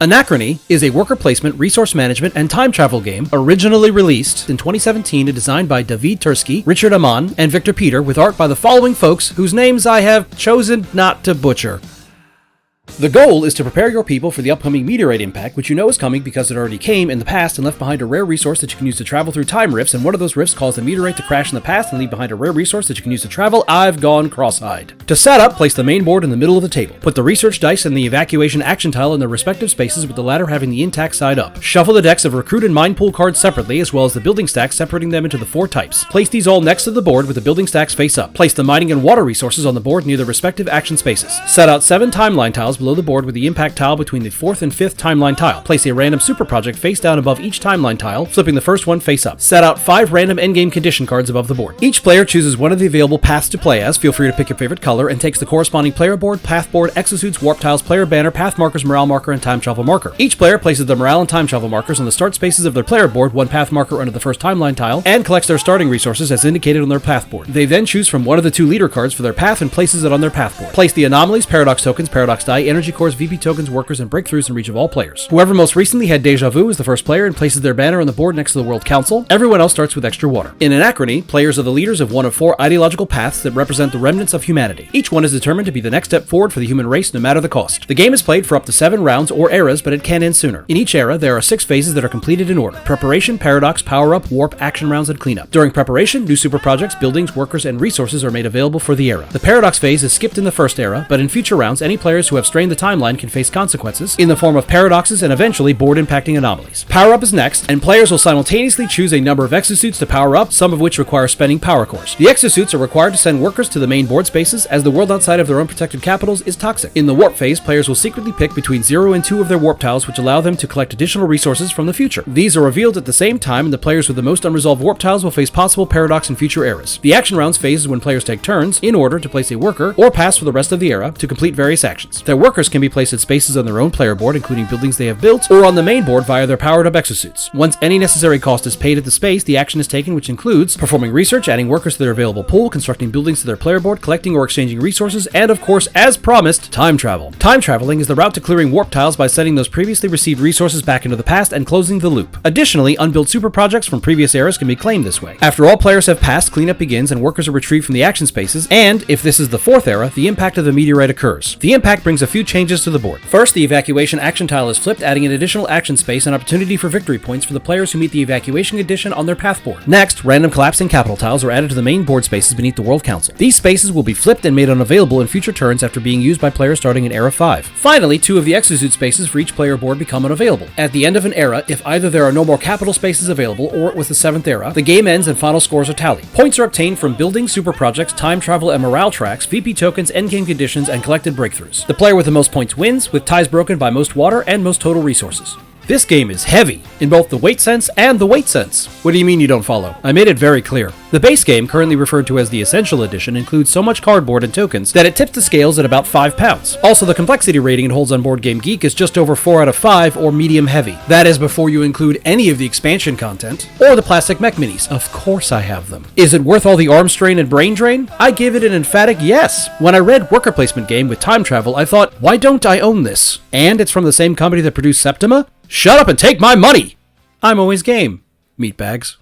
Anachrony is a worker placement, resource management, and time travel game originally released in 2017 and designed by David Tursky, Richard Amon, and Victor Peter, with art by the following folks whose names I have chosen not to butcher. The goal is to prepare your people for the upcoming meteorite impact, which you know is coming because it already came in the past and left behind a rare resource that you can use to travel through time rifts, and one of those rifts caused the meteorite to crash in the past and leave behind a rare resource that you can use to travel. I've gone cross-eyed. To set up, place the main board in the middle of the table. Put the research dice and the evacuation action tile in their respective spaces, with the latter having the intact side up. Shuffle the decks of recruit and mine pool cards separately, as well as the building stacks, separating them into the 4 types. Place these all next to the board with the building stacks face up. Place the mining and water resources on the board near the respective action spaces. Set out 7 timeline tiles below the board with the impact tile between the 4th and 5th timeline tile. Place a random super project face down above each timeline tile, flipping the first one face up. Set out 5 random endgame condition cards above the board. Each player chooses one of the available paths to play as. Feel free to pick your favorite color, and takes the corresponding player board, path board, exosuits, warp tiles, player banner, path markers, morale marker, and time travel marker. Each player places the morale and time travel markers on the start spaces of their player board, 1 path marker under the first timeline tile, and collects their starting resources as indicated on their path board. They then choose from one of the 2 leader cards for their path and places it on their path board. Place the anomalies, paradox tokens, paradox die, energy cores, VP tokens, workers, and breakthroughs in reach of all players. Whoever most recently had deja vu is the first player and places their banner on the board next to the World Council. Everyone else starts with extra water. In Anachrony, players are the leaders of one of 4 ideological paths that represent the remnants of humanity. Each one is determined to be the next step forward for the human race, no matter the cost. The game is played for up to 7 rounds or eras, but it can end sooner. In each era, there are 6 phases that are completed in order: preparation, paradox, power-up, warp, action rounds, and cleanup. During preparation, new super projects, buildings, workers, and resources are made available for the era. The paradox phase is skipped in the first era, but in future rounds, any players who have strained the timeline can face consequences in the form of paradoxes and eventually board-impacting anomalies. Power-up is next, and players will simultaneously choose a number of exosuits to power up, some of which require spending power cores. The exosuits are required to send workers to the main board spaces, as the world outside of their unprotected capitals is toxic. In the warp phase, players will secretly pick between 0 and 2 of their warp tiles, which allow them to collect additional resources from the future. These are revealed at the same time, and the players with the most unresolved warp tiles will face possible paradox in future eras. The action rounds phase is when players take turns in order to place a worker or pass for the rest of the era to complete various actions. Their workers can be placed at spaces on their own player board, including buildings they have built, or on the main board via their powered-up exosuits. Once any necessary cost is paid at the space, the action is taken, which includes performing research, adding workers to their available pool, constructing buildings to their player board, collecting or exchanging resources, and of course, as promised, time travel. Time traveling is the route to clearing warp tiles by sending those previously received resources back into the past and closing the loop. Additionally, unbuilt super projects from previous eras can be claimed this way. After all players have passed, cleanup begins and workers are retrieved from the action spaces, and if this is the 4th era, the impact of the meteorite occurs. The impact brings a few changes to the board. First, the evacuation action tile is flipped, adding an additional action space and opportunity for victory points for the players who meet the evacuation condition on their path board. Next, random collapsing capital tiles are added to the main board spaces beneath the World Council. These spaces will be flipped and made unavailable in future turns after being used by players starting in Era 5. Finally, 2 of the exosuit spaces for each player board become unavailable. At the end of an era, if either there are no more capital spaces available or it was the 7th era, the game ends and final scores are tallied. Points are obtained from buildings, super projects, time travel, and morale tracks, VP tokens, endgame conditions, and collected breakthroughs. The player with the most points wins, with ties broken by most water and most total resources. This game is heavy, in both the weight sense and the weight sense. What do you mean you don't follow? I made it very clear. The base game, currently referred to as the Essential Edition, includes so much cardboard and tokens that it tips the scales at about 5 pounds. Also, the complexity rating it holds on Board Game Geek is just over 4 out of 5, or medium heavy. That is before you include any of the expansion content, or the plastic mech minis. Of course I have them. Is it worth all the arm strain and brain drain? I give it an emphatic yes. When I read Worker Placement Game with time travel, I thought, why don't I own this? And it's from the same company that produced Septima? Shut up and take my money! I'm always game, meatbags.